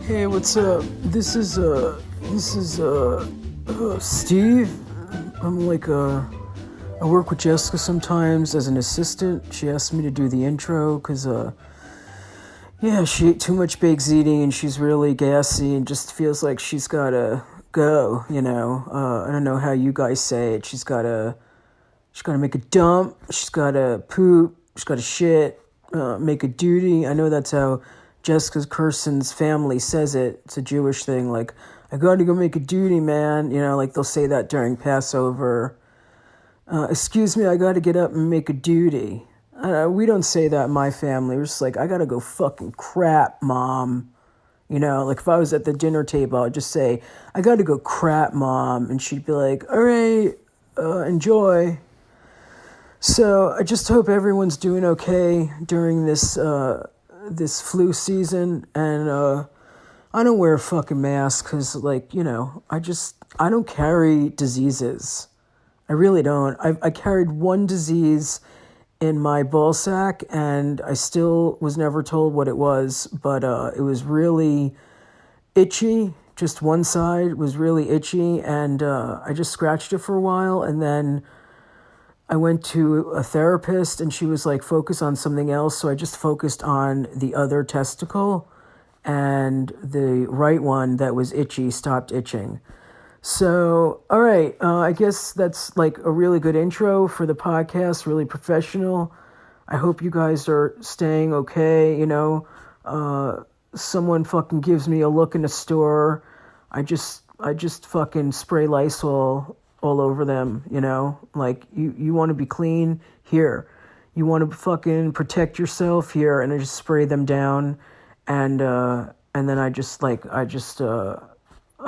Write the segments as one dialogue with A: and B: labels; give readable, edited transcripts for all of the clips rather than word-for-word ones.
A: Hey, what's up? This is Steve. I'm I work with Jessica sometimes as an assistant. She asked me to do the intro because, yeah, she ate too much baked eating and she's really gassy and just feels like she's gotta go, you know. I don't know how you guys say it. She's gotta make a dump. She's gotta poop. She's gotta shit. Make a duty. I know that's how Jessica Kirson's family says it. It's a Jewish thing. Like, I gotta go make a duty, man. You know, like they'll say that during Passover. Excuse me, I gotta get up and make a duty. We don't say that in my family. We're just like, I gotta go fucking crap, mom. You know, like if I was at the dinner table, I'd just say, I gotta go crap, mom. And she'd be like, all right, enjoy. So I just hope everyone's doing okay during this flu season, and I don't wear a fucking mask because, like, you know, I don't carry diseases. I really don't. I carried one disease in my ball sack, and I still was never told what it was, but it was really itchy. Just one side was really itchy, and I just scratched it for a while, and then I went to a therapist and she was like, focus on something else. So I just focused on the other testicle, and the right one that was itchy stopped itching. So, all right. I guess that's like a really good intro for the podcast, really professional. I hope you guys are staying okay. You know, someone fucking gives me a look in the store. I just fucking spray Lysol all over them, you know, like you want to be clean here, you want to fucking protect yourself here, and I just spray them down, and then I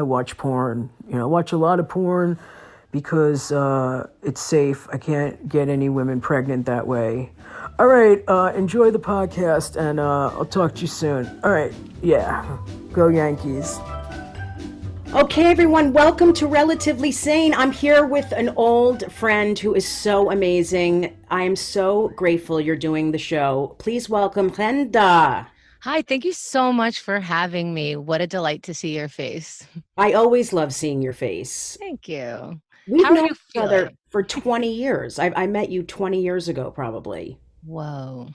A: watch porn, you know, I watch a lot of porn because it's safe. I can't get any women pregnant that way. All right, enjoy the podcast, and I'll talk to you soon. All right, yeah, go Yankees.
B: Okay, everyone, welcome to Relatively Sane. I'm here with an old friend who is so amazing. I am so grateful you're doing the show. Please welcome Chemda.
C: Hi, thank you so much for having me. What a delight to see your face.
B: I always love seeing your face.
C: Thank you.
B: We've
C: How are
B: known
C: you
B: each other
C: feeling?
B: for 20 years. I met you 20 years ago, probably.
C: Whoa,
B: I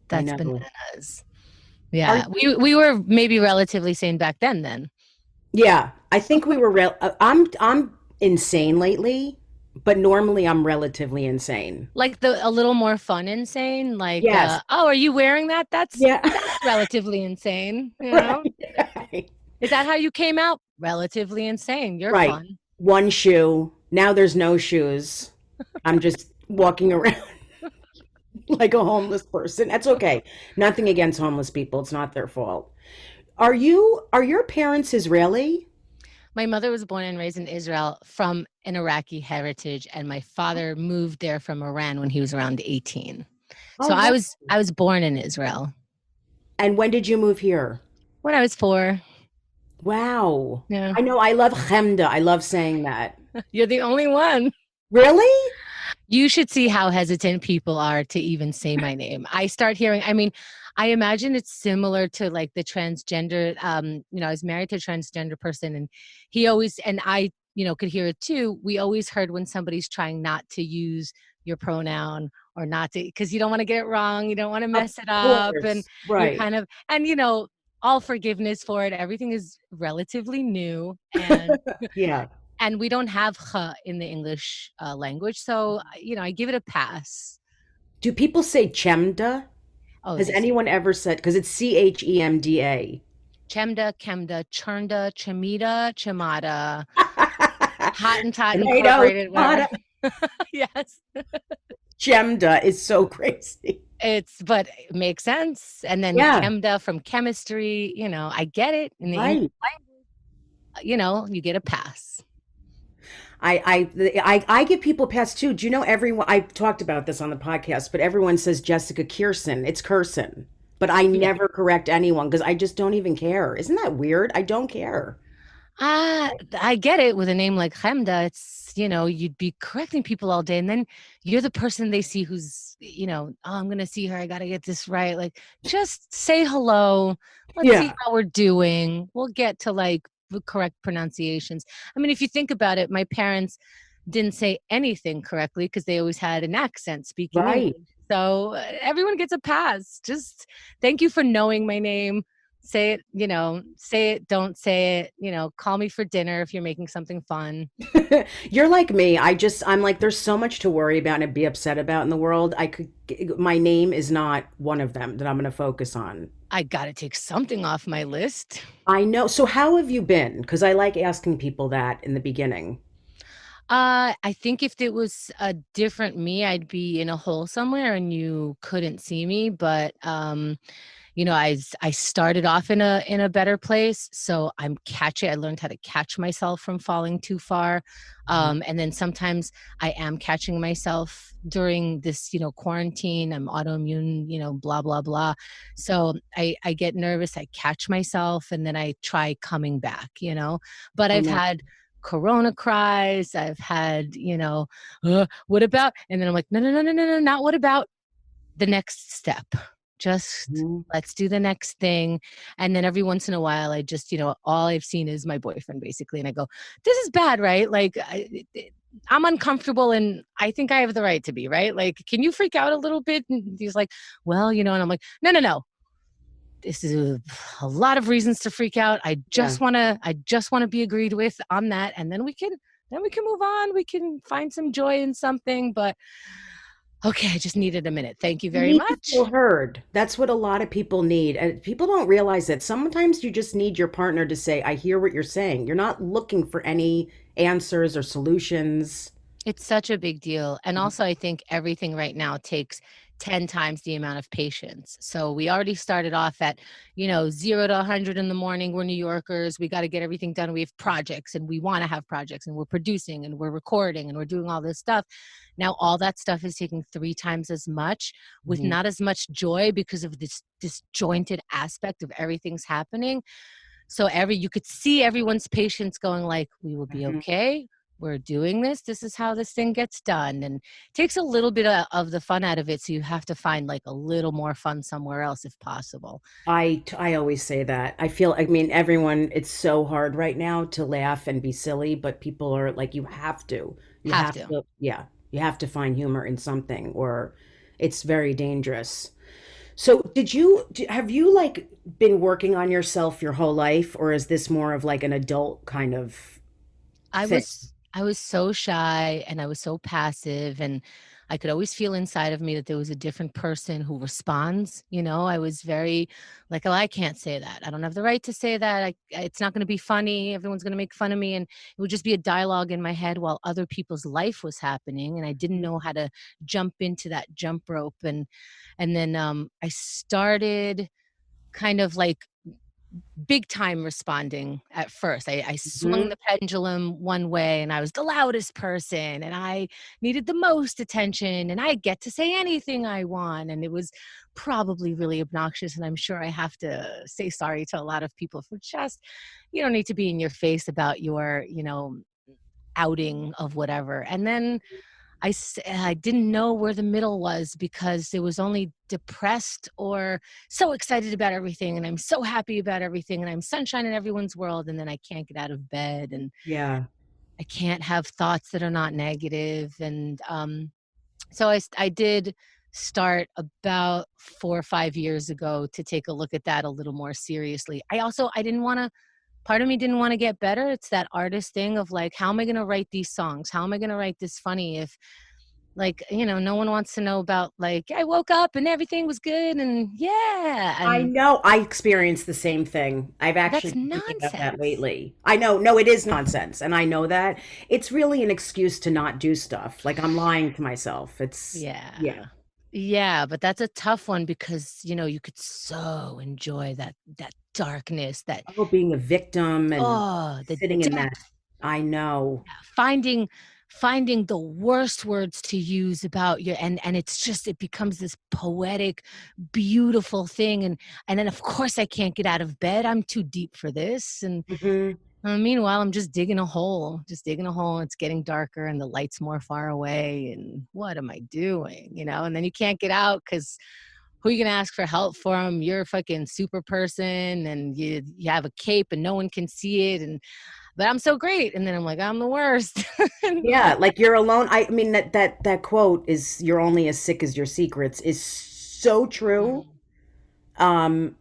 C: that's
B: know.
C: bananas.
B: Are
C: Yeah,
B: you?
C: we were maybe relatively sane back then.
B: Yeah, I think we were real. I'm insane lately, but normally I'm relatively insane.
C: Like a little more fun insane, like
B: Yes.
C: oh, are you wearing that? That's
B: Yeah.
C: relatively insane, you know?
B: Right. Right.
C: Is that how you came out? Relatively insane. You're
B: Right.
C: fun.
B: One shoe. Now there's no shoes. I'm just walking around like a homeless person. That's okay. Nothing against homeless people. It's not their fault. Are your parents Israeli?
C: My mother was born and raised in Israel from an Iraqi heritage, and my father moved there from Iran when he was around 18.
B: Oh,
C: So
B: wow.
C: I was born in Israel
B: And when did you move here?
C: when I was 4.
B: Wow.
C: Yeah.
B: I know I love Chemda. I love saying that.
C: You're the only one.
B: Really?
C: You should see how hesitant people are to even say my name. I start hearing, I mean, I imagine it's similar to like the transgender, you know, I was married to a transgender person, and he always, and I, you know, could hear it too. We always heard when somebody's trying not to use your pronoun, or not to, because you don't want to get it wrong. You don't want to
B: Of
C: mess it up. And
B: course.
C: you're
B: Right.
C: kind of, and you know, all forgiveness for it. Everything is relatively new. And we don't have "ch" in the English language. So, you know, I give it a pass.
B: Do people say Chemda?
C: Oh,
B: Has
C: they say
B: anyone ever said, because it's Chemda?
C: Chemda, Chemda, Chernda, Chemita, Chemada, Hottentot
B: Tomato,
C: Incorporated, whatever.
B: tomato.
C: Yes.
B: Chemda is so crazy.
C: But it makes sense. And then
B: Yeah,
C: Chemda from chemistry, you know, I get it. In the English
B: right.
C: language, you know, you get a pass.
B: I give people pass too. Do you know everyone? I talked about this on the podcast, but everyone says Jessica Kirson. It's Kirson, but I
C: Yeah.
B: never correct anyone because I just don't even care. Isn't that weird? I don't care.
C: I get it with a name like Chemda. It's, you'd be correcting people all day. And then you're the person they see who's, oh, I'm going to see her. I got to get this right. Like, just say hello. Let's see
B: Yeah,
C: how we're doing. We'll get to like the correct pronunciations. I mean, if you think about it, my parents didn't say anything correctly because they always had an accent speaking
B: right.
C: English. So everyone gets a pass. Just thank you for knowing my name. Say it, say it, don't say it, call me for dinner if you're making something fun.
B: You're like me. I'm like, there's so much to worry about and be upset about in the world. My name is not one of them that I'm going to focus on.
C: I got to take something off my list.
B: I know. So how have you been? Because I like asking people that in the beginning.
C: I think if it was a different me, I'd be in a hole somewhere and you couldn't see me. But I started off in a better place, so I'm catching. I learned how to catch myself from falling too far,
B: Mhm.
C: and then sometimes I am catching myself during this, quarantine. I'm autoimmune, blah blah blah. So I get nervous. I catch myself, and then I try coming back. But
B: I
C: I've
B: know.
C: had corona cries. I've had, what about? And then I'm like, no, no, no, no, no, no, not what about, the next step. Just
B: Mhm.
C: let's do the next thing. And then every once in a while, I just, all I've seen is my boyfriend basically. And I go, this is bad, right? Like, I'm uncomfortable and I think I have the right to be, right? Like, can you freak out a little bit? And he's like, well, and I'm like, no, no, no. This is a lot of reasons to freak out.
B: Yeah.
C: I just want to be agreed with on that. And then we can move on. We can find some joy in something. But okay, I just needed a minute. Thank you
B: You
C: very
B: need to feel
C: much.
B: heard. That's what a lot of people need. And people don't realize that sometimes you just need your partner to say, I hear what you're saying. You're not looking for any answers or solutions.
C: It's such a big deal. And also, I think everything right now takes 10 times the amount of patience. So we already started off at, 0 to 100 in the morning. We're New Yorkers. We got to get everything done. We have projects and we want to have projects and we're producing and we're recording and we're doing all this stuff. Now, all that stuff is taking 3 times as much with
B: Mhm.
C: not as much joy because of this disjointed aspect of everything's happening. So you could see everyone's patience going like, we will be
B: Mhm.
C: okay. We're doing this. This is how this thing gets done. And it takes a little bit of the fun out of it. So you have to find like a little more fun somewhere else if possible.
B: I always say that. I mean, everyone, it's so hard right now to laugh and be silly, but people are like, you have to. You
C: Have
B: have
C: to.
B: to, yeah, you have to find humor in something or it's very dangerous. So, have you like been working on yourself your whole life, or is this more of like an adult kind of
C: I
B: thing?
C: was I was so shy and I was so passive and I could always feel inside of me that there was a different person who responds. I was very like, oh, I can't say that. I don't have the right to say that. It's not going to be funny. Everyone's going to make fun of me. And it would just be a dialogue in my head while other people's life was happening. And I didn't know how to jump into that jump rope. And then I started kind of like big time responding at first. I swung
B: Hmm.
C: the pendulum one way and I was the loudest person and I needed the most attention and I get to say anything I want. And it was probably really obnoxious. And I'm sure I have to say sorry to a lot of people for just, you don't need to be in your face about your, outing of whatever. And then I didn't know where the middle was because it was only depressed or so excited about everything and I'm so happy about everything and I'm sunshine in everyone's world and then I can't get out of bed and
B: Yeah.
C: I can't have thoughts that are not negative and so I did start about 4 or 5 years ago to take a look at that a little more seriously. I didn't want to part of me didn't want to get better. It's that artist thing of like, how am I going to write these songs? How am I going to write this funny if like, no one wants to know about like, I woke up and everything was good and yeah,
B: I
C: and
B: know I experienced the same thing. I've actually
C: that's
B: been thinking about that
C: nonsense.
B: lately. I know, no, it is nonsense. And I know that it's really an excuse to not do stuff. Like I'm lying to myself. Yeah.
C: Yeah. Yeah, but that's a tough one because, you could so enjoy that darkness, that
B: Oh, being a victim and
C: the
B: sitting in that.
C: depth,
B: I know.
C: finding finding the worst words to use about you and it's just it becomes this poetic beautiful thing and then of course I can't get out of bed. I'm too deep for this and
B: Mhm.
C: Meanwhile, I'm just digging a hole, just digging a hole. It's getting darker and the light's more far away. And what am I doing? And then you can't get out because who are you gonna ask for help from? You're a fucking super person and you have a cape and no one can see it. And but I'm so great. And then I'm like, I'm the worst.
B: Yeah, like you're alone. I mean that quote is "You're only as sick as your secrets" is so true.
C: Mm.
B: Um,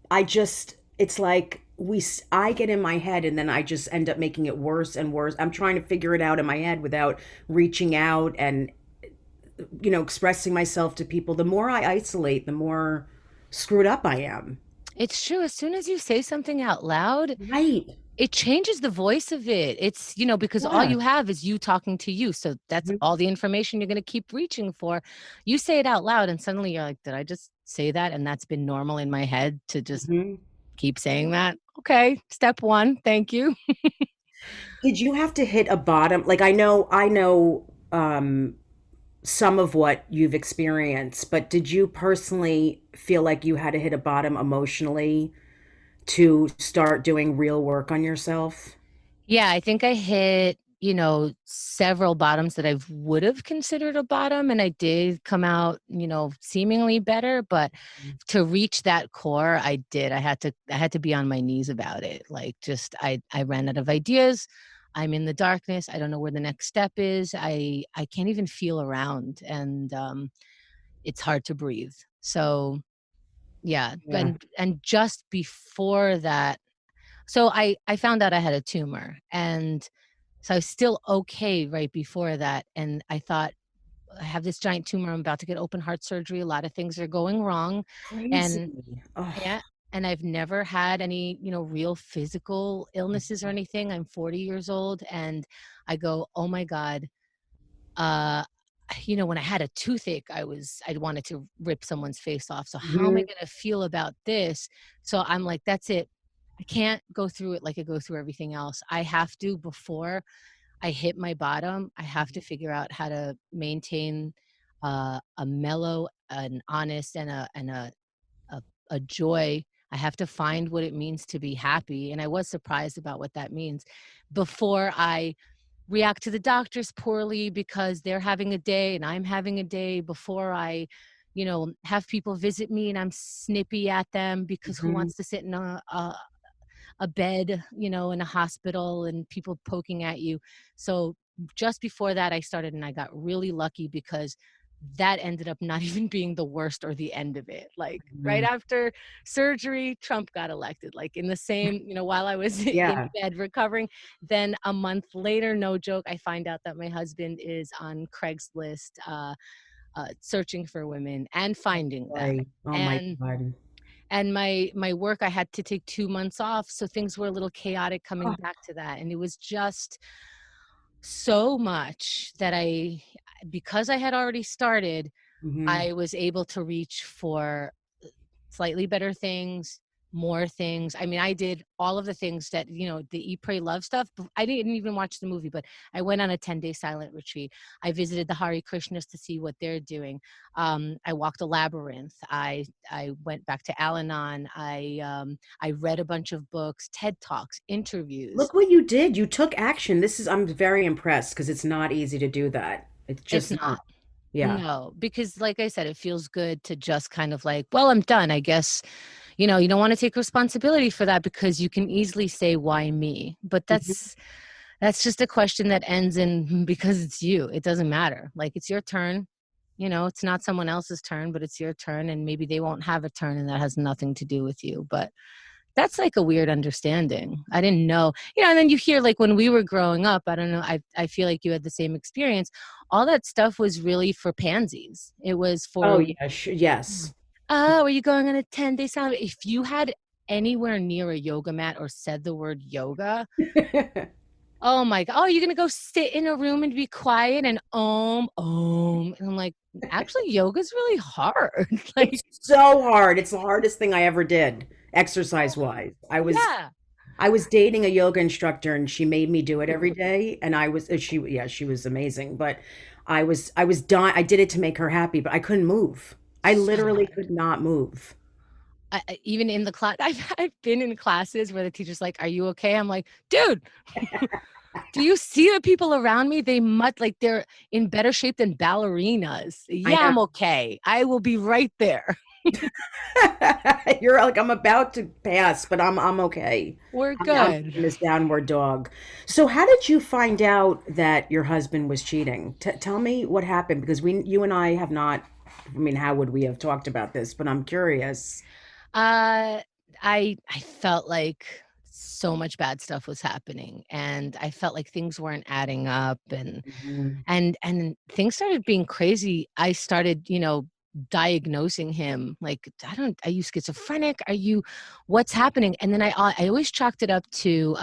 B: I just it's like I get in my head and then I just end up making it worse and worse. I'm trying to figure it out in my head without reaching out and expressing myself to people. The more I isolate, the more screwed up I am.
C: It's true. As soon as you say something out loud,
B: Right.
C: it changes the voice of it. It's, because all
B: Yeah.
C: you have is you talking to you. So that's
B: Mhm.
C: all the information you're going to keep reaching for. You say it out loud, and suddenly you're like, did I just say that? And that's been normal in my head to just
B: Mhm.
C: keep saying that. Okay. Step one. Thank you.
B: Did you have to hit a bottom? Like I know some of what you've experienced, but did you personally feel like you had to hit a bottom emotionally to start doing real work on yourself?
C: Yeah, I think I hit, several bottoms that I would have considered a bottom, and I did come out, seemingly better, but to reach that core, I did. I had to be on my knees about it. Like just I ran out of ideas. I'm in the darkness. I don't know where the next step is. I can't even feel around and it's hard to breathe. So, yeah,
B: Yeah.
C: and just before that, so I found out I had a tumor and so I was still okay right before that, and I thought, "I have this giant tumor, I'm about to get open heart surgery, a lot of things are going wrong,"
B: Crazy.
C: and
B: Oh.
C: yeah, and I've never had any, real physical illnesses or anything. I'm 40 years old, and I go, "Oh my god," uh, when I had a toothache, I wanted to rip someone's face off, so how am I
B: Mhm.
C: gonna feel about this? So I'm like, "That's it. I can't go through it like I go through everything else. I have to before I hit my bottom, I have to figure out how to maintain a mellow, an honest, a a joy. I have to find what it means to be happy, and I was surprised about what that means before I react to the doctors poorly because they're having a day and I'm having a day. Before I, have people visit me and I'm snippy at them because who
B: Mhm.
C: wants to sit in a bed, in a hospital and people poking at you. So just before that, I started and I got really lucky because that ended up not even being the worst or the end of it. Like right
B: Mhm.
C: after surgery, Trump got elected, like in the same, while I was in
B: Yeah.
C: bed recovering. Then a month later, no joke, I find out that my husband is on Craigslist searching for women and finding them.
B: Boy. Oh my
C: And
B: God.
C: my work I had to take 2 months off, so things were a little chaotic coming
B: Oh.
C: back to that, and it was just so much that because I had already started,
B: Mhm.
C: I was able to reach for slightly better things, more things. I mean, I did all of the things that, the Eat, Pray, Love stuff. I didn't even watch the movie, but I went on a 10-day silent retreat. I visited the Hare Krishnas to see what they're doing. I walked a labyrinth. I went back to Al-Anon. I read a bunch of books, TED Talks, interviews.
B: Look what you did. You took action. I'm very impressed because it's not easy to do that. It's
C: It's
B: just not.
C: not.
B: Yeah.
C: No, because like I said, it feels good to just kind of like, well, I'm done. I guess, you don't want to take responsibility for that because you can easily say, why me? But
B: Mhm.
C: that's just a question that ends in because it's you. It doesn't matter. Like it's your turn. It's not someone else's turn, but it's your turn. And maybe they won't have a turn and that has nothing to do with you. But that's like a weird understanding. I didn't know. And then you hear like when we were growing up, I don't know, I feel like you had the same experience. All that stuff was really for pansies. It was
B: Oh
C: for,
B: yeah. Yes.
C: oh, are you going on a 10-day silent? If you had anywhere near a yoga mat or said the word yoga, oh my god, oh, you're gonna go sit in a room and be quiet and and I'm like, actually yoga's really hard. Like,
B: It's so hard. It's the hardest thing I ever did, exercise wise.
C: yeah.
B: I was dating a yoga instructor and she made me do it every day. And she was amazing. But I was done. I did it to make her happy, but I couldn't move. I
C: So
B: literally
C: hard.
B: could not move.
C: even in the class, I've been in classes where the teacher's like, "Are you okay?" I'm like, "Dude, do you see the people around me? They must like they're in better shape than ballerinas.
B: I
C: Yeah,
B: know.
C: I'm okay. I will be right there.
B: You're like, I'm about to pass, but I'm okay.
C: We're
B: I'm
C: good."
B: taking this downward dog. So, how did you find out that your husband was cheating? Tell me what happened because you and I have not. I mean, how would we have talked about this? But I'm curious.
C: Uh, I felt like so much bad stuff was happening, and I felt like things weren't adding up, and
B: Mhm.
C: and things started being crazy. I started, diagnosing him like, are you schizophrenic? Are you, what's happening? And then I always chalked it up to,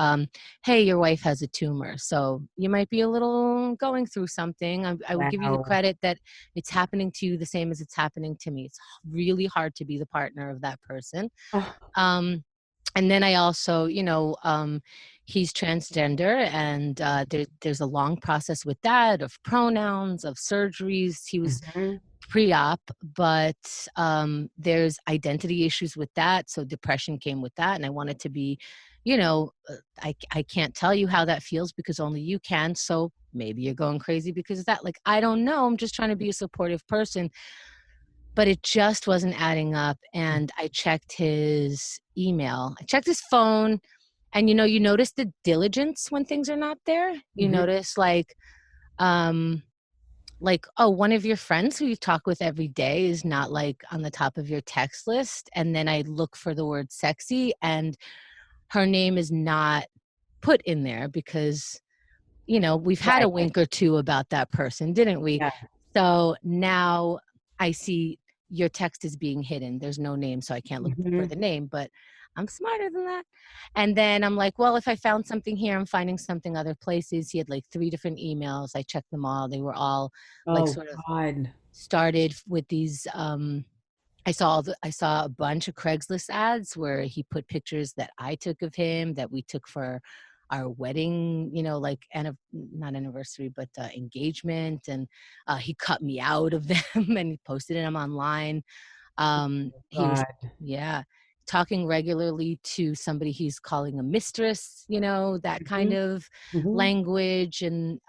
C: hey, your wife has a tumor, so you might be a little going through something. I would give you the
B: Wow.
C: credit that it's happening to you the same as it's happening to me. It's really hard to be the partner of that person.
B: Oh,
C: Um, and then I also, he's transgender, and there's a long process with that of pronouns, of surgeries. He was
B: mhm.
C: pre-op, but there's identity issues with that. So depression came with that, and I wanted to be, I can't tell you how that feels because only you can. So maybe you're going crazy because of that. Like, I don't know. I'm just trying to be a supportive person, but it just wasn't adding up. And I checked his email, I checked his phone, and you notice the diligence when things are not there. You
B: Mhm.
C: notice um oh, one of your friends who you talk with every day is not like on the top of your text list. And then I look for the word sexy, and her name is not put in there because we've had a
B: Right.
C: wink or two about that person, didn't we?
B: Yeah.
C: So now I see your text is being hidden. There's no name, so I can't look for
B: Mhm.
C: the name, but I'm smarter than that. And then I'm like, well, if I found something here, I'm finding something other places. He had like 3 different emails. I checked them all. They were all like
B: Oh
C: sort of
B: God.
C: started with these I saw a bunch of Craigslist ads where he put pictures that I took of him, that we took for our wedding, like not anniversary, but engagement, and he cut me out of them and he posted them online. He was,
B: God.
C: yeah, talking regularly to somebody he's calling a mistress, that kind
B: Mhm.
C: of
B: Mhm.
C: language, and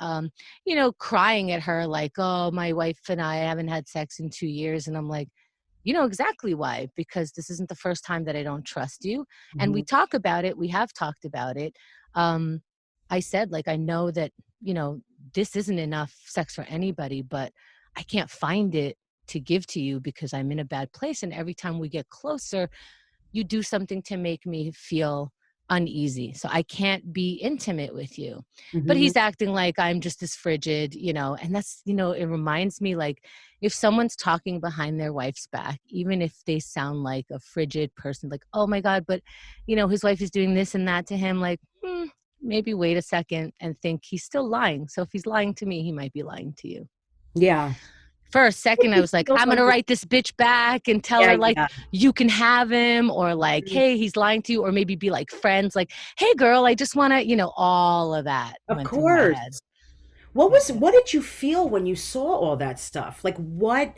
C: crying at her like, oh, my wife and I haven't had sex in 2 years. And I'm like, you know exactly why, because this isn't the first time that I don't trust you. And we
B: Mhm.
C: talk about it. We have talked about it. Um, I said, like, I know that, you know, this isn't enough sex for anybody, but I can't find it to give to you because I'm in a bad place. And every time we get closer, you do something to make me feel uneasy. So I can't be intimate with you. But
B: Mhm.
C: he's acting like I'm just as frigid, and that's, it reminds me like if someone's talking behind their wife's back, even if they sound like a frigid person, like, oh my God, but his wife is doing this and that to him, like, maybe wait a second and think he's still lying. So if he's lying to me, he might be lying to you.
B: Yeah.
C: For a
B: It
C: second, I
B: just
C: was like,
B: feels
C: I'm
B: like
C: gonna write this bitch back and tell
B: yeah,
C: her like
B: yeah.
C: you can have him, or like,
B: Mhm.
C: hey, he's lying to you, or maybe be like friends, like, hey girl, I just wanna, all of that
B: Of
C: went through my
B: course.
C: head. Yeah.
B: What did you feel when you saw all that stuff? Like what?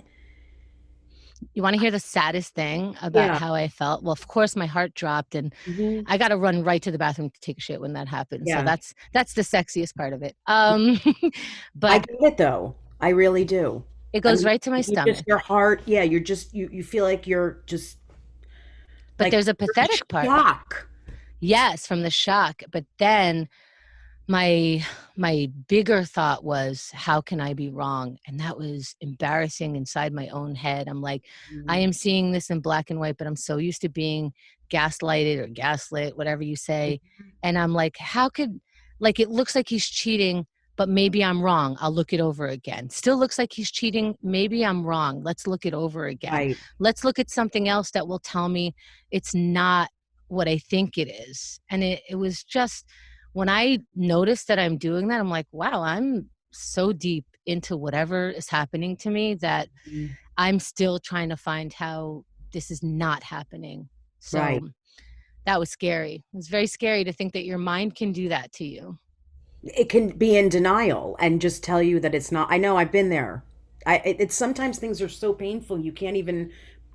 C: You wanna hear the saddest thing about
B: Yeah.
C: how I felt? Well, of course my heart dropped, and
B: Mhm.
C: I gotta run right to the bathroom to take a shit when that happens. So
B: Yeah.
C: that's the sexiest part of it.
B: I
C: But
B: get it though. I really do.
C: it
B: I
C: goes
B: mean,
C: right to my
B: you just
C: stomach.
B: your heart, yeah, you're just you feel like you're just
C: But
B: like
C: there's a
B: you're in
C: pathetic part.
B: shock.
C: Yes, from the shock. But then my my bigger thought was, how can I be wrong? And that was embarrassing inside my own head. I'm like, I
B: Mhm.
C: am seeing this in black and white, but I'm so used to being gaslighted or gaslit, whatever you say. And I'm like, how could, like, it looks like he's cheating, but maybe I'm wrong. I'll look it over again. Still looks like he's cheating. Maybe I'm wrong. Let's look it over again.
B: Right.
C: Let's look at something else that will tell me it's not what I think it is. And it was just, when I notice that I'm doing that, I'm like, wow, I'm so deep into whatever is happening to me that
B: Mhm.
C: I'm still trying to find how this is not happening.
B: Right.
C: So that was scary. It was very scary to think that your mind can do that to you.
B: It can be in denial and just tell you that it's not. I know I've been there. It's sometimes things are so painful you can't even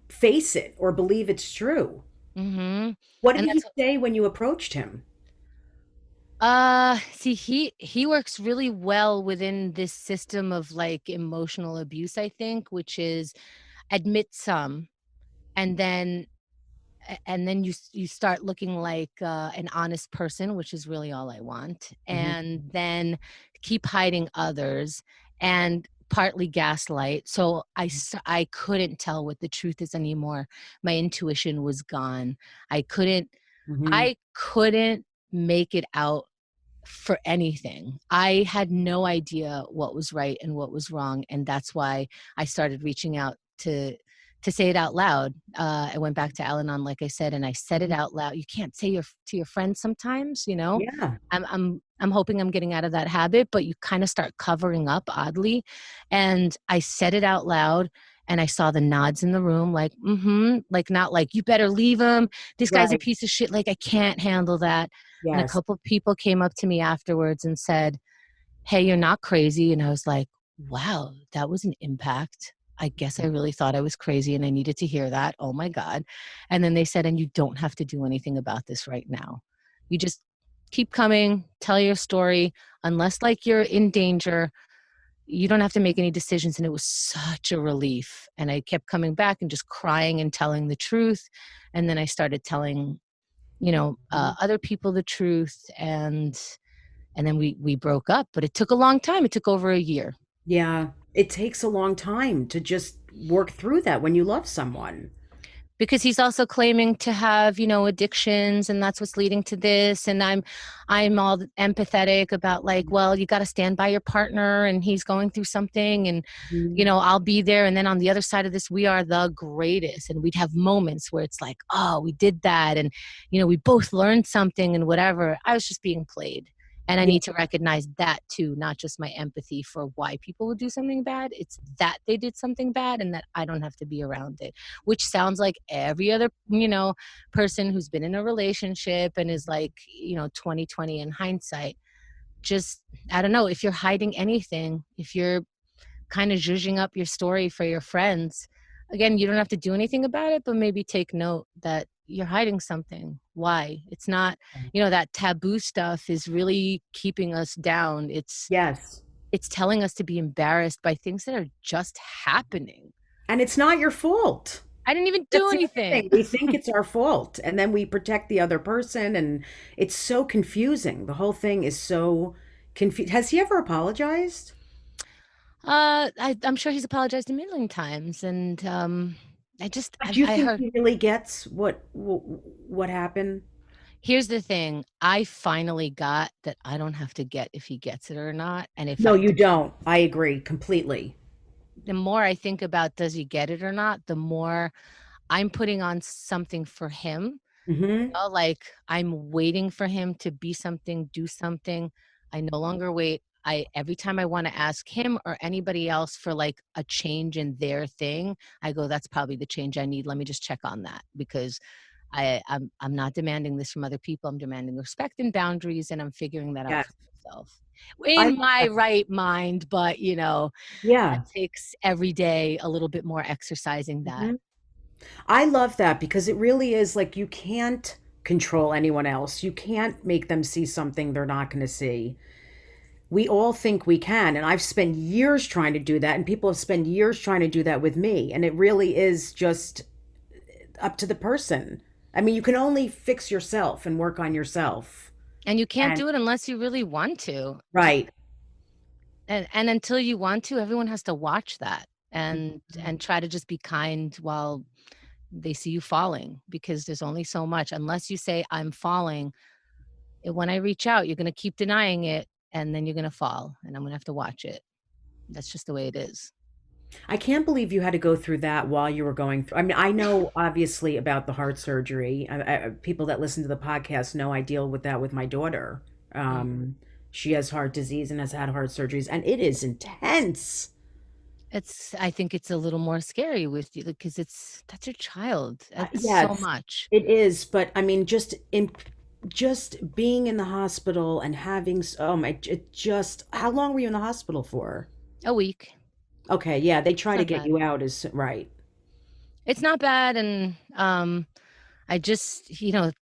B: face it or believe it's true.
C: Mm-hmm.
B: What did
C: And
B: he
C: that's
B: say when you approached him?
C: see, he works really well within this system of like emotional abuse, I think, which is admit some, and then and then you start looking like an honest person, which is really all I want,
B: Hmm.
C: and then keep hiding others and partly gaslight. So I couldn't tell what the truth is anymore. My intuition was gone. I couldn't
B: Hmm.
C: I couldn't make it out for anything. I had no idea what was right and what was wrong, and that's why I started reaching out to say it out loud. I went back to Al-Anon, like I said, and I said it out loud. You can't say to your friends sometimes, you know.
B: Yeah.
C: I'm hoping I'm getting out of that habit, but you kind of start covering up oddly. And I said it out loud, and I saw the nods in the room, like, mm-hmm, like not like you better leave him. This guy's a
B: Right.
C: piece of shit. Like I can't handle that. And a
B: Yes.
C: couple people came up to me afterwards and said, "Hey, you're not crazy." And I was like, "Wow, that was an impact. I guess I really thought I was crazy and I needed to hear that. Oh my God." And then they said, "And you don't have to do anything about this right now. You just keep coming, tell your story. Unless like you're in danger, you don't have to make any decisions." And it was such a relief. And I kept coming back and just crying and telling the truth. And then I started telling,
B: Mhm.
C: other people the truth. And then we broke up, but it took a long time. It took over a year.
B: Yeah. It takes a long time to just work through that when you love someone.
C: Because he's also claiming to have, addictions, and that's what's leading to this. And I'm all empathetic about like, well, you got to stand by your partner and he's going through something, and
B: Mhm.
C: I'll be there. And then on the other side of this, we are the greatest, and we'd have moments where it's like, oh, we did that, and we both learned something and whatever. I was just being played. And I
B: Yeah.
C: need to recognize that too, not just my empathy for why people would do something bad. It's that they did something bad and that I don't have to be around it, which sounds like every other, person who's been in a relationship and is like, 2020 in hindsight. Just, I don't know, if you're hiding anything, if you're kind of zhuzhing up your story for your friends, again, you don't have to do anything about it, but maybe take note that you're hiding something. Why? It's not, that taboo stuff is really keeping us down.
B: Yes.
C: It's telling us to be embarrassed by things that are just happening.
B: And it's not your fault.
C: I didn't even do
B: That's the other
C: anything.
B: thing. We think it's our fault, and then we protect the other person, and it's so confusing. The whole thing is so confused. Has he ever apologized?
C: I'm sure he's apologized a million times, and
B: But do you
C: I
B: think
C: heard.
B: he really gets what happened?
C: Here's the thing: I finally got that I don't have to get if he gets it or not, and if
B: No,
C: I,
B: you don't. I agree completely.
C: the more I think about does he get it or not, the more I'm putting on something for him.
B: Hmm.
C: Like I'm waiting for him to be something, do something. I no longer wait. I Every time I want to ask him or anybody else for like a change in their thing, I go, that's probably the change I need. Let me just check on that, because I'm not demanding this from other people. I'm demanding respect and boundaries, and I'm figuring that out
B: Yes.
C: for myself
B: I
C: in
B: love
C: my
B: that.
C: right mind. But that
B: Yeah.
C: takes every day a little bit more exercising that.
B: Hmm. I love that because it really is like you can't control anyone else. You can't make them see something they're not going to see. We all think we can, and I've spent years trying to do that, and people have spent years trying to do that with me, and it really is just up to the person. I mean, you can only fix yourself and work on yourself.
C: And you can't
B: And
C: do it unless you really want to.
B: right.
C: And until you want to, everyone has to watch that and try to just be kind while they see you falling, because there's only so much. Unless you say I'm falling, when I reach out, you're going to keep denying it, and then you're going to fall, and I'm going to have to watch it. That's just the way it is.
B: I can't believe you had to go through that while you were going through. I mean, I know obviously about the heart surgery. People that listen to the podcast know I deal with that with my daughter.
C: Mm.
B: She has heart disease and has had heart surgeries, and it is intense.
C: I think it's a little more scary with you because that's your child. That's so
B: Yes,
C: much.
B: it is. But I mean, just being in the hospital and having oh my, it just how long were you in the hospital for?
C: A week.
B: Okay, yeah, they try
C: It's
B: to
C: not
B: get
C: bad.
B: you out is right.
C: It's not bad, and I just,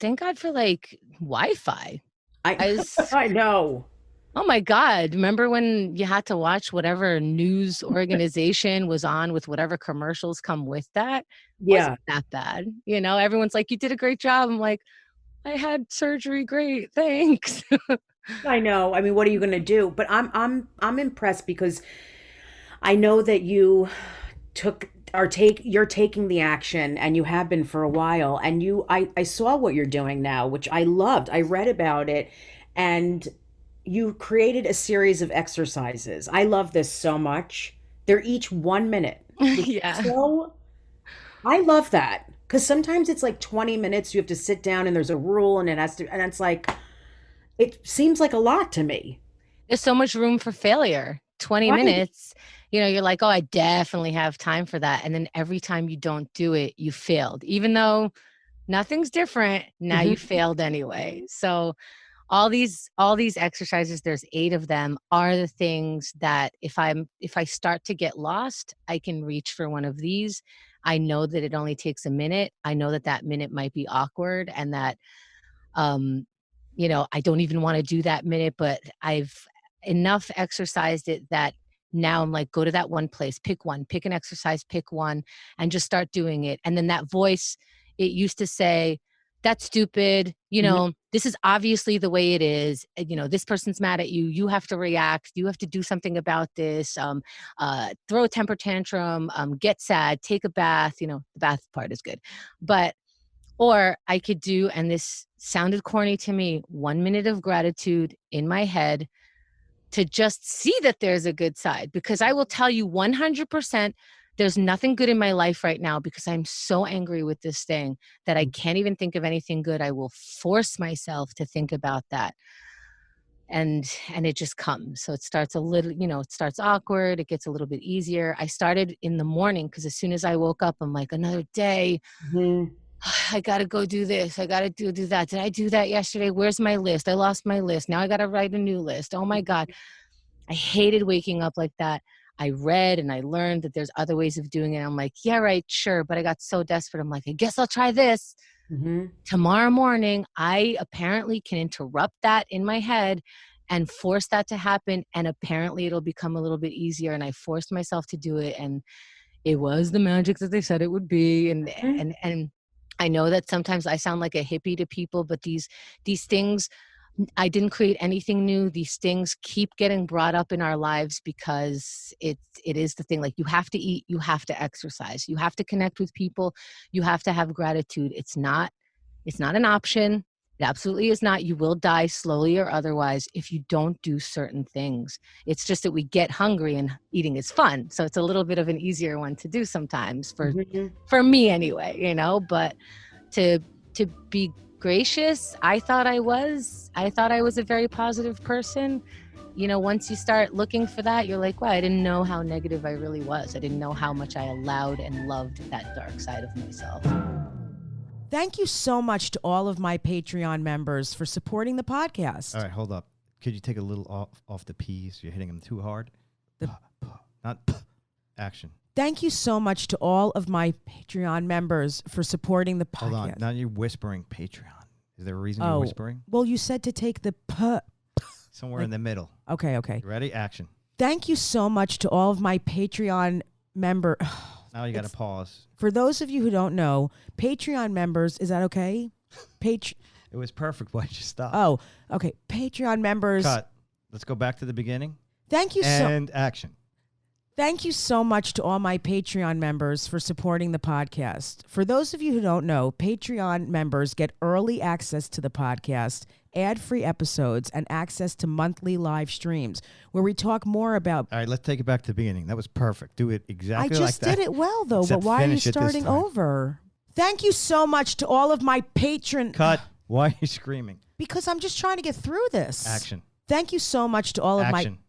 C: thank God for like Wi-Fi.
B: I I know.
C: Oh my God. Remember when you had to watch whatever news organization was on with whatever commercials come with that?
B: Yeah,
C: Wasn't that bad. Everyone's like, you did a great job. I'm like, I had surgery. Great. Thanks.
B: I know. I mean, what are you going to do? But I'm impressed because I know that you're taking the action, and you have been for a while, and I saw what you're doing now, which I loved. I read about it, and you created a series of exercises. I love this so much. They're each 1 minute, which is
C: Yeah.
B: so I love that, because sometimes it's like 20 minutes. You have to sit down, and there's a rule, and it's like it seems like a lot to me.
C: There's so much room for failure. 20
B: Right.
C: minutes, you're like, oh, I definitely have time for that. And then every time you don't do it, you failed. Even though nothing's different, now you
B: Hmm.
C: failed anyway. So all these exercises, there's 8 of them, are the things that if I start to get lost, I can reach for one of these. I know that it only takes a minute. I know that that minute might be awkward, and that um I don't even want to do that minute, but I've enough exercised it that now I'm like, go to that one place, pick one, pick an exercise, pick one, and just start doing it. And then that voice, it used to say, that's stupid.
B: Hmm.
C: This is obviously the way it is. This person's mad at you. You have to react. You have to do something about this. Throw a temper tantrum, get sad, take a bath. The bath part is good. But or I could do, and this sounded corny to me, 1 minute of gratitude in my head to just see that there's a good side. Because I will tell you 100%, there's nothing good in my life right now because I'm so angry with this thing that I can't even think of anything good. I will force myself to think about that. And it just comes. So it starts a little, it starts awkward. It gets a little bit easier. I started in the morning because as soon as I woke up, I'm like, another day.
B: Hmm.
C: I gotta go do this. I gotta do that. Did I do that yesterday? Where's my list? I lost my list. Now I gotta write a new list. Oh my God. I hated waking up like that. I read and I learned that there's other ways of doing it. I'm like, yeah, right, sure. But I got so desperate. I'm like, I guess I'll try this.
B: Hmm.
C: Tomorrow morning, I apparently can interrupt that in my head and force that to happen. And apparently it'll become a little bit easier. And I forced myself to do it. And it was the magic that they said it would be. And I know that sometimes I sound like a hippie to people, but these things, I didn't create anything new. These things keep getting brought up in our lives because it is the thing. Like, you have to eat, you have to exercise, you have to connect with people, you have to have gratitude. It's not an option. It absolutely is not. You will die slowly or otherwise if you don't do certain things. It's just that we get hungry and eating is fun. So it's a little bit of an easier one to do sometimes
B: Hmm.
C: for me anyway. But to to be gracious, I thought I was a very positive person. Once you start looking for that, you're like, wow, I didn't know how negative I really was. I didn't know how much I allowed and loved that dark side of myself.
D: Thank you so much to all of my Patreon members for supporting the podcast.
E: All right, hold up. Could you take a little off the P's? You're hitting them too hard. Not action.
D: Thank you so much to all of my Patreon members for supporting the podcast.
E: Hold on. Now you're whispering Patreon. Is there a reason you're whispering?
D: Well, you said to take the
E: Somewhere in the middle.
D: Okay.
E: You ready? Action.
D: Thank you so much to all of my Patreon member.
E: Now you got to pause.
D: For those of you who don't know, Patreon members, is that okay?
E: It was perfect. Why'd you stop?
D: Oh, okay. Patreon members.
E: Cut. Let's go back to the beginning.
D: Thank you
E: And action.
D: Thank you so much to all my Patreon members for supporting the podcast. For those of you who don't know, Patreon members get early access to the podcast, ad-free episodes, and access to monthly live streams where we talk more about...
E: All right, let's take it back to the beginning. That was perfect. Do it exactly like that.
D: I just did it well, though,
E: Except
D: but why are you
E: finish it this
D: starting
E: time.
D: over? Thank you so much to all of my patron...
E: Cut. Why are you screaming?
D: Because I'm just trying to get through this.
E: Action.
D: Thank you so much to all of
E: Action.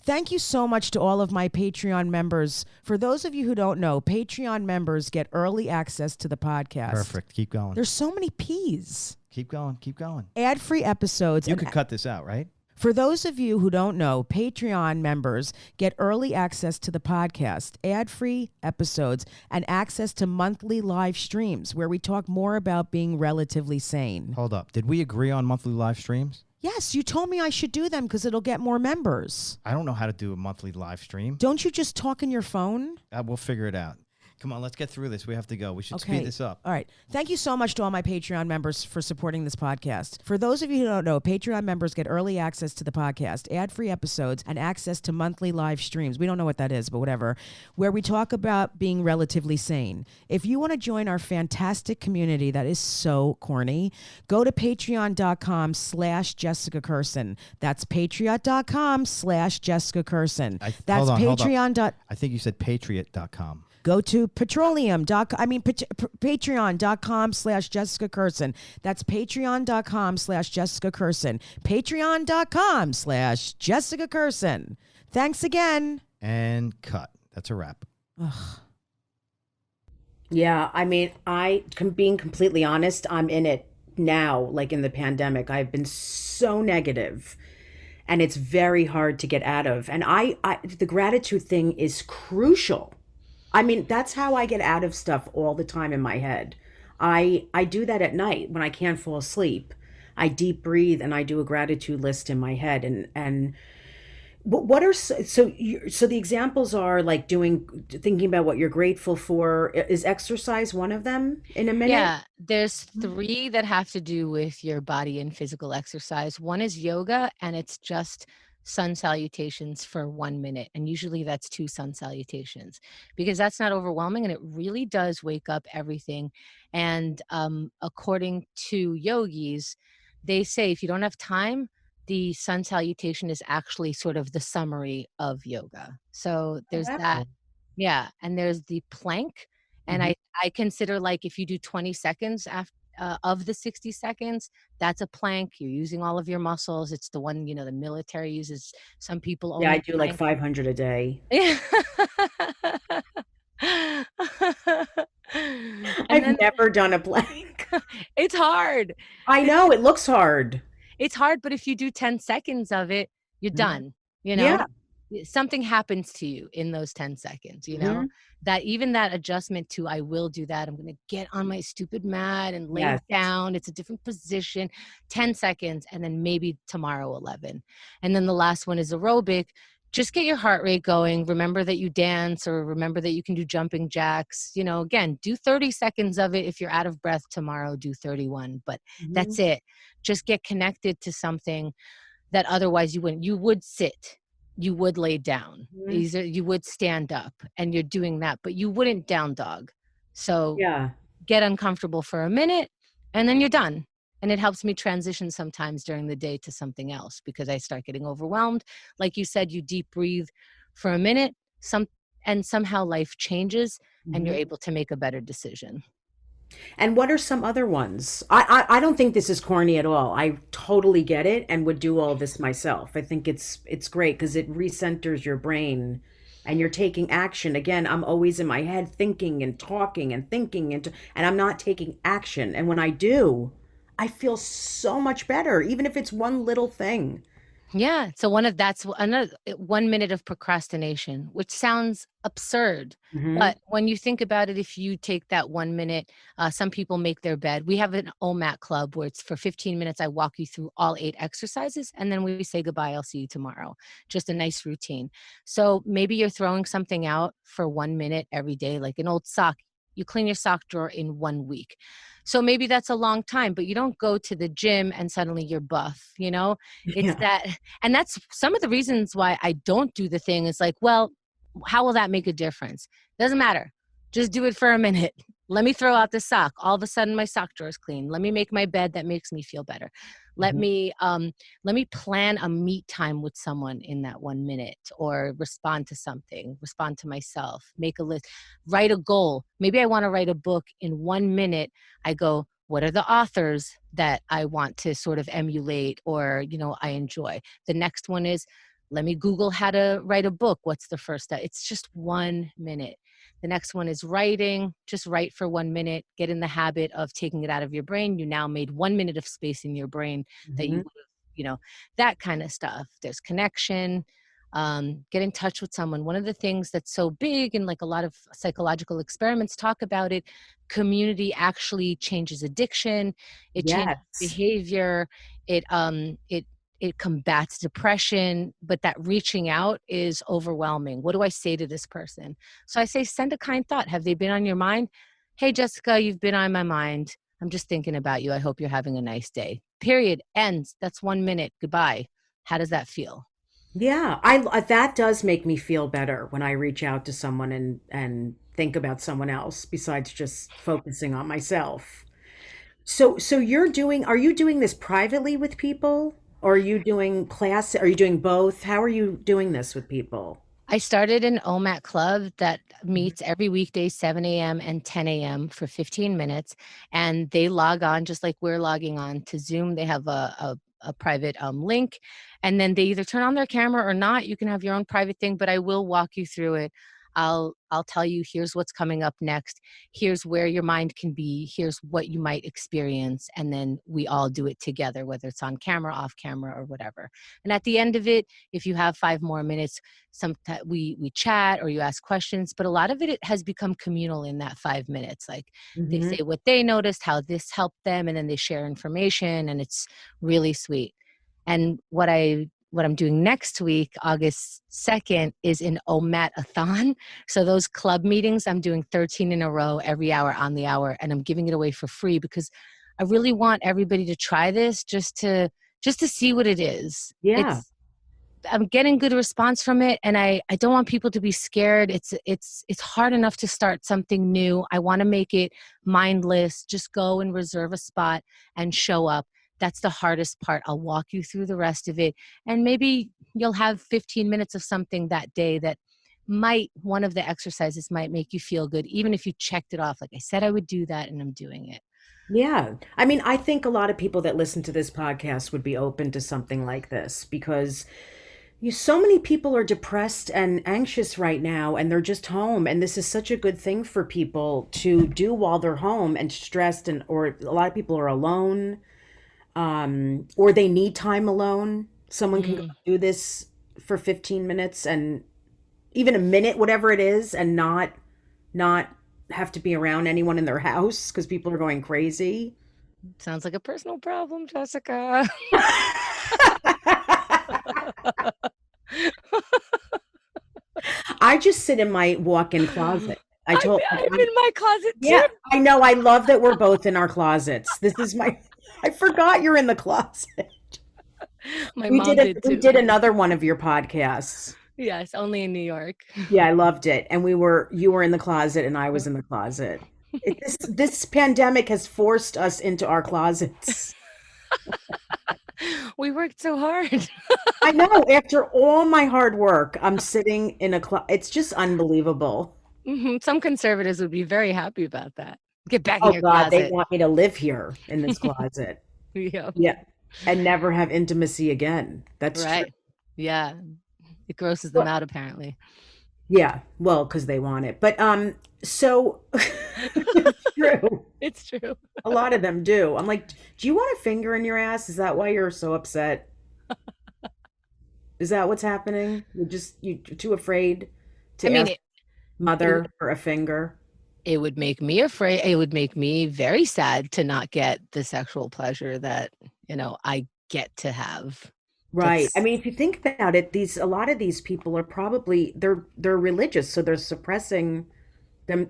D: Thank you so much to all of my Patreon members. For those of you who don't know, Patreon members get early access to the podcast.
E: Perfect. Keep going.
D: There's so many P's.
E: Keep going. Keep going.
D: Ad-free episodes.
E: You
D: and
E: could cut this out, right?
D: For those of you who don't know, Patreon members get early access to the podcast, ad-free episodes, and access to monthly live streams where we talk more about being relatively sane.
E: Hold up. Did we agree on monthly live streams?
D: Yes, you told me I should do them because it'll get more members.
E: I don't know how to do a monthly live stream.
D: Don't you just talk in your phone?
E: We'll figure it out. Come on, let's get through this. We have to go. We should
D: Okay.
E: speed this up.
D: All right. Thank you so much to all my Patreon members for supporting this podcast. For those of you who don't know, Patreon members get early access to the podcast, ad-free episodes, and access to monthly live streams. We don't know what that is, but whatever, where we talk about being relatively sane. If you want to join our fantastic community that is so corny, go to patreon.com/Jessica Kirson. That's patreon.com/Jessica Kirson. That's
E: hold on.
D: Patreon.
E: I think you said patriot.com.
D: Go to patreon.com/Jessica Kirson. That's patreon.com/Jessica Kirson. Patreon.com/Jessica Kirson. Thanks again.
E: And cut. That's a wrap.
D: Ugh.
B: Yeah, I mean, being completely honest, I'm in it now, like in the pandemic. I've been so negative, and it's very hard to get out of. And the gratitude thing is crucial. I mean, that's how I get out of stuff all the time in my head. I do that at night when I can't fall asleep. I deep breathe and I do a gratitude list in my head. And what are so the examples are like thinking about what you're grateful for. Is exercise one of them in a minute?
C: Yeah, there's 3 that have to do with your body and physical exercise. One is yoga, and it's just sun salutations for 1 minute. And usually that's 2 sun salutations because that's not overwhelming and it really does wake up everything. And according to yogis, they say if you don't have time, the sun salutation is actually sort of the summary of yoga. So there's
B: that's
C: that.
B: cool.
C: Yeah. And there's the plank. And I consider like if you do 20 seconds after of the 60 seconds, that's a plank. You're using all of your muscles. It's the one, the military uses. Some people only
B: Yeah, I do like
C: plank.
B: 500 a day.
C: Yeah.
B: I've never done a plank.
C: It's hard.
B: I know, it looks hard.
C: It's hard, but if you do 10 seconds of it, you're
B: Mhm.
C: done.
B: Yeah.
C: Something happens to you in those 10 seconds,
B: Mhm.
C: that even that adjustment to, I will do that. I'm going to get on my stupid mat and lay
B: Yes.
C: down. It's a different position, 10 seconds. And then maybe tomorrow, 11. And then the last one is aerobic. Just get your heart rate going. Remember that you dance or remember that you can do jumping jacks. Again, do 30 seconds of it. If you're out of breath tomorrow, do 31, but that's it. Just get connected to something that otherwise you wouldn't. You would sit, you would lay down, you would stand up, and you're doing that, but you wouldn't down dog. So
B: Yeah.
C: get uncomfortable for a minute and then you're done. And it helps me transition sometimes during the day to something else because I start getting overwhelmed. Like you said, you deep breathe for a minute, and somehow life changes and you're able to make a better decision.
B: And what are some other ones? I don't think this is corny at all. I totally get it and would do all this myself. I think it's great because it recenters your brain and you're taking action. Again, I'm always in my head thinking and talking and thinking and I'm not taking action. And when I do, I feel so much better, even if it's one little thing.
C: Yeah. So that's another 1 minute of procrastination, which sounds absurd. But when you think about it, if you take that 1 minute, some people make their bed. We have an OMAT club where it's for 15 minutes. I walk you through all 8 exercises and then we say goodbye. I'll see you tomorrow. Just a nice routine. So maybe you're throwing something out for 1 minute every day, like an old sock. You clean your sock drawer in 1 week. So maybe that's a long time, but you don't go to the gym and suddenly you're buff, It's that, and that's some of the reasons why I don't do the thing. Is like, well, how will that make a difference? Doesn't matter. Just do it for a minute. Let me throw out the sock. All of a sudden my sock drawer is clean. Let me make my bed. That makes me feel better. Let me plan a meet time with someone in that 1 minute, or respond to something, respond to myself, make a list, write a goal. Maybe I want to write a book in 1 minute. I go, what are the authors that I want to sort of emulate or, I enjoy? The next one is, let me Google how to write a book. What's the first step? It's just 1 minute. The next one is writing. Just write for 1 minute. Get in the habit of taking it out of your brain. You now made 1 minute of space in your brain that you would have that kind of stuff. There's connection. Get in touch with someone. One of the things that's so big, and like a lot of psychological experiments talk about it, community actually changes addiction. It changes
B: Yes.
C: behavior. It combats depression, but that reaching out is overwhelming. What do I say to this person? So I say, send a kind thought. Have they been on your mind? Hey, Jessica, you've been on my mind. I'm just thinking about you. I hope you're having a nice day. Period. Ends. That's 1 minute. Goodbye. How does that feel?
B: Yeah, I that does make me feel better when I reach out to someone and think about someone else besides just focusing on myself. So are you doing this privately with people? Or are you doing class? Are you doing both? How are you doing this with people?
C: I started an OMAT club that
B: Mhm.
C: meets every weekday, 7 a.m. and 10 a.m. for 15 minutes. And they log on just like we're logging on to Zoom. They have a private link. And then they either turn on their camera or not. You can have your own private thing, but I will walk you through it. I'll tell you, here's what's coming up next. Here's where your mind can be. Here's what you might experience. And then we all do it together, whether it's on camera, off camera, or whatever. And at the end of it, if you have 5 more minutes, sometimes we chat or you ask questions, but a lot of it has become communal in that 5 minutes. Like they
B: Mhm.
C: say what they noticed, how this helped them, and then they share information, and it's really sweet. And what I'm doing next week, August 2nd, is an OMAT-a-thon. So those club meetings, I'm doing 13 in a row, every hour on the hour, and I'm giving it away for free because I really want everybody to try this just to see what it is.
B: Yeah.
C: I'm getting good response from it, and I don't want people to be scared. It's hard enough to start something new. I want to make it mindless. Just go and reserve a spot and show up. That's the hardest part. I'll walk you through the rest of it, and maybe you'll have 15 minutes of something that day that one of the exercises might make you feel good, even if you checked it off. Like I said, I would do that, and I'm doing it.
B: Yeah. I mean, I think a lot of people that listen to this podcast would be open to something like this because so many people are depressed and anxious right now, and they're just home. And this is such a good thing for people to do while they're home and stressed, and or a lot of people are alone, or they need time alone. Someone can go
C: Mm.
B: do this for 15 minutes and even a minute, whatever it is, and not have to be around anyone in their house because people are going crazy.
C: Sounds like a personal problem, Jessica.
B: I just sit in my walk-in closet. I told,
C: I'm in my closet too.
B: yeah, I know. I love that we're both in our closets. This is my, I forgot you're in the closet.
C: My mom did
B: We
C: too.
B: did another one of your podcasts.
C: Yes, only in New York.
B: Yeah, I loved it. And you were in the closet and I was in the closet. This pandemic has forced us into our closets.
C: We worked so hard.
B: I know. After all my hard work, I'm sitting in a closet. It's just unbelievable.
C: Some conservatives would be very happy about that. Get back in
B: Oh
C: your
B: God, they
C: closet.
B: want me to live here in this closet.
C: Yeah,
B: Yeah. And never have intimacy again. That's true.
C: right. Yeah, it grosses them
B: Well,
C: out apparently.
B: yeah. Well, because they want it. But so it's true.
C: It's true.
B: A lot of them do. I'm like, do you want a finger in your ass? Is that why you're so upset? Is that what's happening? You're too afraid
C: I
B: to
C: mean,
B: ask
C: it would
B: mother for a finger?
C: it would make me afraid. It would make me very sad to not get the sexual pleasure that, I get to have.
B: Right. I
C: That's
B: mean, if you think about it, a lot of these people are probably they're religious, so they're suppressing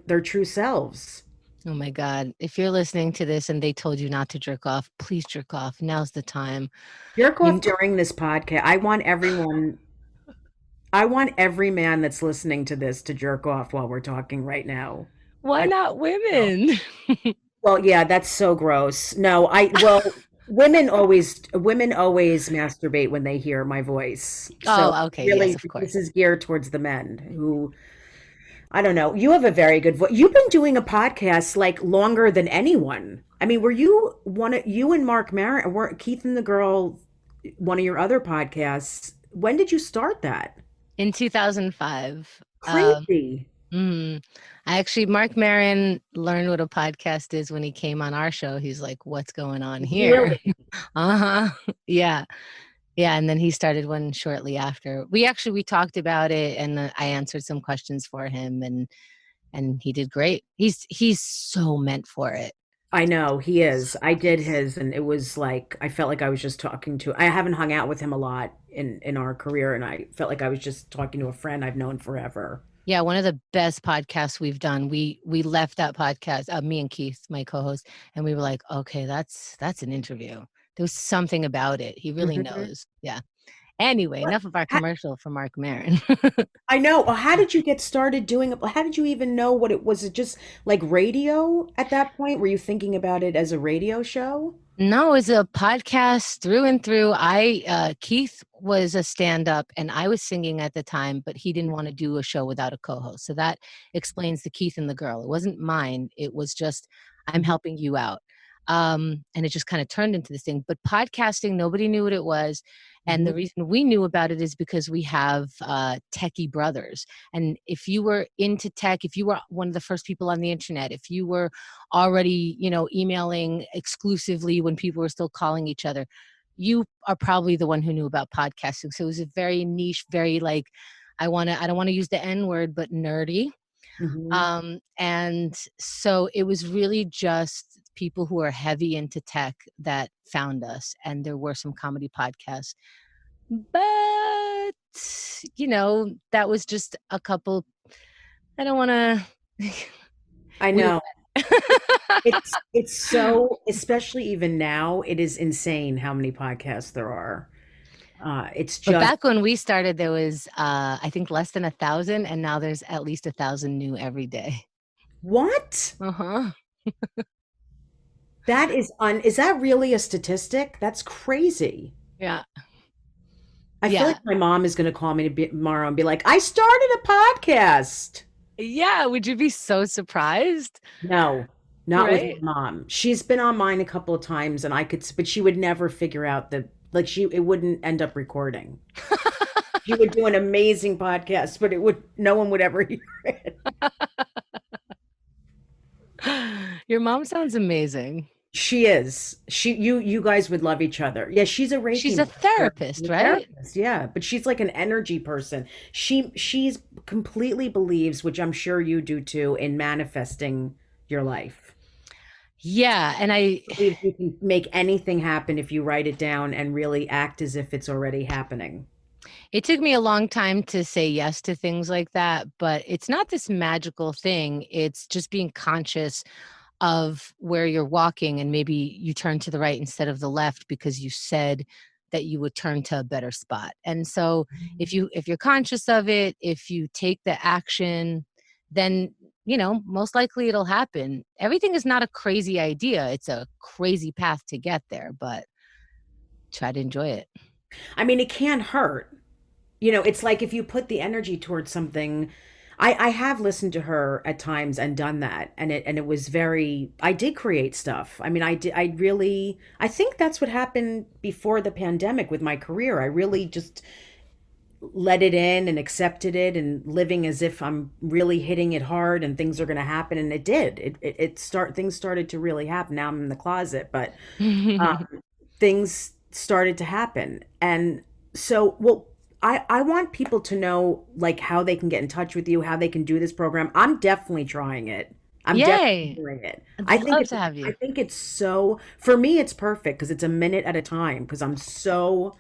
B: their true selves.
C: Oh my God. If you're listening to this and they told you not to jerk off, please jerk off. Now's the time.
B: Jerk off
C: You
B: during this podcast. I want every man that's listening to this to jerk off while we're talking right now.
C: Why
B: I
C: not women?
B: Well, yeah, that's so gross. No, women always masturbate when they hear my voice. So
C: Oh, okay. Yes,
B: really,
C: of
B: this
C: course.
B: is geared towards the men who, I don't know. You have a very good voice. You've been doing a podcast like longer than anyone. I mean, were you and Mark Maron, were Keith and the Girl, one of your other podcasts? When did you start that?
C: In 2005,
B: Crazy.
C: Mm. I actually, Mark Maron learned what a podcast is when he came on our show. He's like, what's going on here?
B: Really?
C: Uh-huh. Yeah. Yeah. And then he started one shortly after. We talked about it, and I answered some questions for him, and he did great. He's so meant for it.
B: I know he
C: So
B: is. I did his, and it was like I felt like I was just talking to. I haven't hung out with him a lot in our career, and I felt like I was just talking to a friend I've known forever.
C: yeah, one of the best podcasts we've done. We left that podcast, me and Keith, my co-host, and we were like, okay, that's an interview. There was something about it. He really
B: Mhm.
C: knows. Yeah. Anyway,
B: What?
C: enough of our
B: Ha-
C: commercial for Mark Maron.
B: I know. Well, how did you get started doing it? How did you even know what it was? It just like radio at that point? Were you thinking about it as a radio show?
C: No, it's a podcast through and through. Keith was a stand-up and I was singing at the time, but he didn't want to do a show without a co-host. So that explains the Keith and the Girl. It wasn't mine. It was just, I'm helping you out. And it just kind of turned into this thing. But podcasting, nobody knew what it was. And
B: Mhm.
C: the reason we knew about it is because we have techie brothers. And if you were into tech, if you were one of the first people on the internet, if you were already, emailing exclusively when people were still calling each other, you are probably the one who knew about podcasting. So it was a very niche, very like, I don't want to use the N word, but nerdy.
B: Mhm.
C: And so it was really just people who are heavy into tech that found us. And there were some comedy podcasts, but that was just a couple. I don't want to.
B: I
C: we
B: know. It's so, especially even now, it is insane how many podcasts there are. It's
C: But
B: just
C: back when we started, there was, I think, less than 1,000, and now there's at least 1,000 new every day.
B: what?
C: Uh-huh.
B: That is that really a statistic? That's crazy.
C: Yeah.
B: I feel
C: Yeah.
B: like my mom is going to call me tomorrow and be like, "I started a podcast."
C: Yeah. Would you be so surprised?
B: No, not with my
C: Right?
B: mom. She's been on mine a couple of times and but she would never figure out it wouldn't end up recording. She would do an amazing podcast, but no one would ever hear it.
C: Your mom sounds amazing.
B: She is. You guys would love each other. Yeah, she's a
C: She's
B: Reiki
C: a
B: master.
C: therapist,
B: She's a
C: right?
B: therapist, yeah, but she's like an energy person. She's completely believes, which I'm sure you do too, in manifesting your life.
C: Yeah. And
B: Believes you can make anything happen if you write it down and really act as if it's already happening.
C: it took me a long time to say yes to things like that, but it's not this magical thing. It's just being conscious of where you're walking, and maybe you turn to the right instead of the left because you said that you would turn to a better spot. And so if you're conscious of it, if you take the action, then most likely it'll happen. Everything is not a crazy idea. It's a crazy path to get there, but try to enjoy it.
B: I mean, it can't hurt. It's like if you put the energy towards something. I have listened to her at times and done that, and it was very. I did create stuff. I mean, I did. I think that's what happened before the pandemic with my career. I really just let it in and accepted it and living as if I'm really hitting it hard and things are going to happen, and it did. Things started to really happen. Now I'm in the closet, but um, things started to happen. And so, well, I want people to know like how they can get in touch with you, how they can do this program. I'm definitely trying it. I'm definitely
C: Yay.
B: doing it.
C: I'd love to have
B: I
C: you.
B: think it's so, for me, it's perfect because it's a minute at a time because I'm so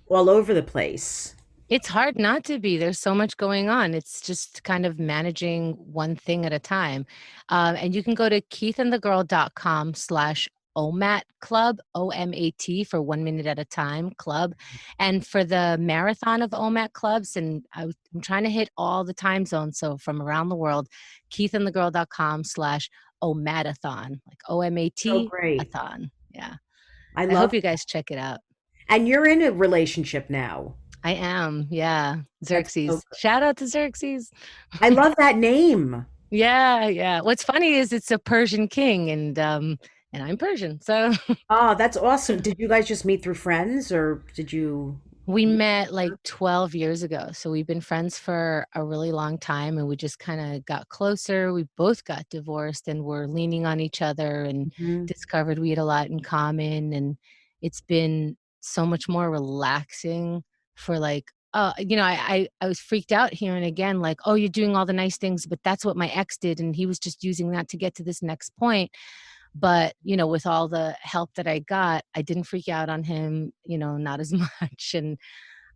B: all over the place.
C: It's hard not to be. There's so much going on. It's just kind of managing one thing at a time. And you can go to keithandthegirl.com/OMAT club, OMAT, for 1 minute at a time club. And for the marathon of OMAT clubs, and I'm trying to hit all the time zones. So from around the world, keithandthegirl.com/OMATathon, like
B: So
C: OMAT
B: great.
C: athon. Yeah.
B: I
C: I
B: love
C: hope you guys check it out.
B: And you're in a relationship now.
C: I am. Yeah.
B: That's so
C: Xerxes.
B: good.
C: Shout out to Xerxes.
B: I love that name.
C: Yeah, yeah. What's funny is it's a Persian king, and I'm Persian. So
B: Oh, that's awesome. Did you guys just meet through friends or did you?
C: We met like 12 years ago. So we've been friends for a really long time and we just kind of got closer. We both got divorced and we're leaning on each other and
B: Mhm.
C: discovered we had a lot in common. And it's been so much more relaxing for like, I was freaked out hearing again, like, oh, you're doing all the nice things, but that's what my ex did. And he was just using that to get to this next point. But, with all the help that I got, I didn't freak out on him, not as much. And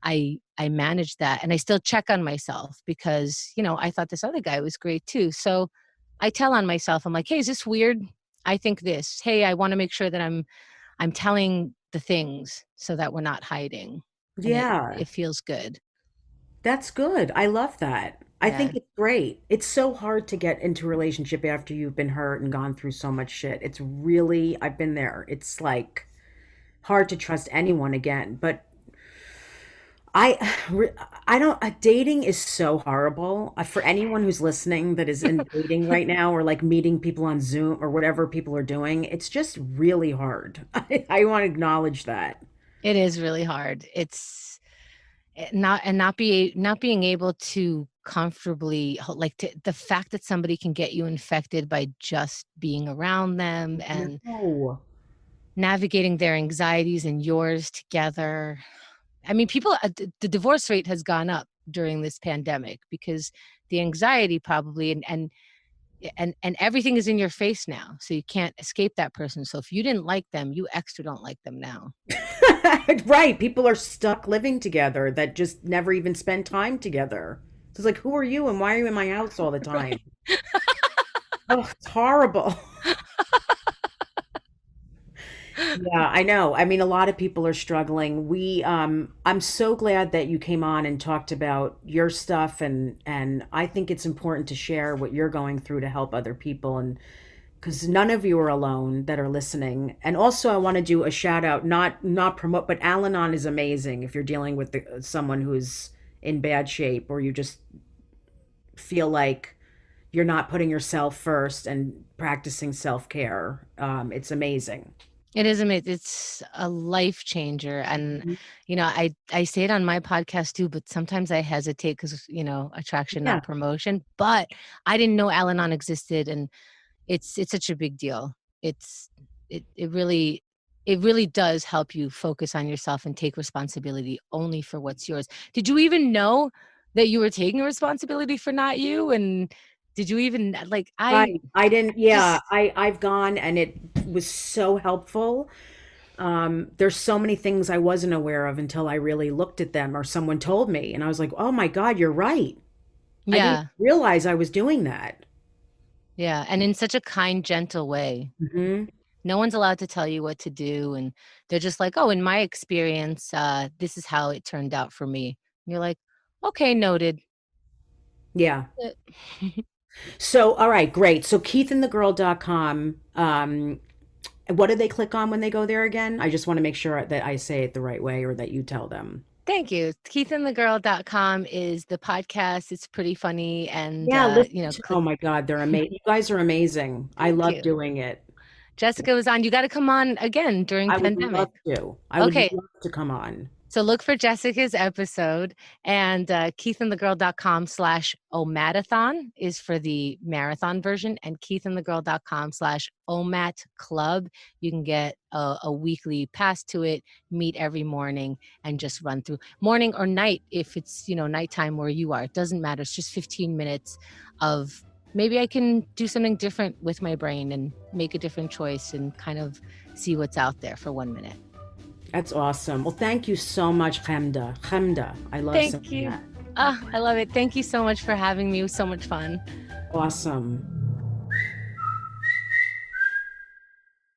C: I managed that and I still check on myself because, I thought this other guy was great too. So I tell on myself, I'm like, hey, is this weird? I think this. Hey, I want to make sure that I'm telling the things so that we're not hiding. And it
B: Yeah,
C: it feels good.
B: that's good. I love that. I
C: Yeah.
B: think it's great. It's so hard to get into a relationship after you've been hurt and gone through so much shit. It's really, I've been there. It's like hard to trust anyone again. But I, re- I don't, dating is so horrible. For anyone who's listening that is in dating right now or like meeting people on Zoom or whatever people are doing, it's just really hard. I want to acknowledge that.
C: It is really hard. It's not being able to comfortably the fact that somebody can get you infected by just being around them and
B: No.
C: navigating their anxieties and yours together. I mean, the divorce rate has gone up during this pandemic because the anxiety probably and everything is in your face now. So you can't escape that person. So if you didn't like them, you extra don't like them now.
B: Right. People are stuck living together that just never even spend time together. So it's like, who are you and why are you in my house all the time?
C: Right.
B: Oh, it's horrible. Yeah, I know. I mean, a lot of people are struggling. I'm so glad that you came on and talked about your stuff and I think it's important to share what you're going through to help other people and because none of you are alone that are listening. And also, I want to do a shout out, not promote, but Al-Anon is amazing if you're dealing with someone who's in bad shape or you just feel like you're not putting yourself first and practicing self care. It's amazing.
C: It is amazing. It's a life changer. And,
B: Mhm.
C: I say it on my podcast too, but sometimes I hesitate because, attraction,
B: Yeah,
C: not promotion. But I didn't know Al Anon existed. And it's such a big deal. It's it really does help you focus on yourself and take responsibility only for what's yours. Did you even know that you were taking responsibility for not you? And did you even like I
B: right. I didn't. Yeah,
C: just
B: I've gone and it was so helpful. There's so many things I wasn't aware of until I really looked at them or someone told me, and I was like, oh my God, you're right. I didn't
C: yeah,
B: realize I was doing that.
C: yeah, and in such a kind, gentle way.
B: Hmm.
C: No one's allowed to tell you what to do, and they're just like, "Oh, in my experience, this is how it turned out for me." And you're like, "Okay, noted."
B: Yeah.
C: Uh,
B: So, all right, great. So keithandthegirl.com. What do they click on when they go there again? I just want to make sure that I say it the right way or that you tell them.
C: Thank you. Keithandthegirl.com is the podcast. It's pretty funny and,
B: Yeah, listen
C: click.
B: oh my God, they're amazing. You guys are amazing. I
C: Thank
B: love
C: you.
B: doing it.
C: Jessica was on. You gotta come on again during
B: I would love
C: pandemic.
B: to. I would
C: Okay,
B: love to come on.
C: so look for Jessica's episode and keithandthegirl.com/omatathon is for the marathon version and keithandthegirl.com/omat club. You can get a weekly pass to it, meet every morning and just run through morning or night if it's, nighttime where you are. It doesn't matter. It's just 15 minutes of maybe I can do something different with my brain and make a different choice and kind of see what's out there for 1 minute.
B: That's awesome. Well, thank you so much, Chemda. Chemda. I love
C: Thank
B: saying
C: you.
B: that.
C: Ah, I love it. Thank you so much for having me. It was so much fun.
B: Awesome.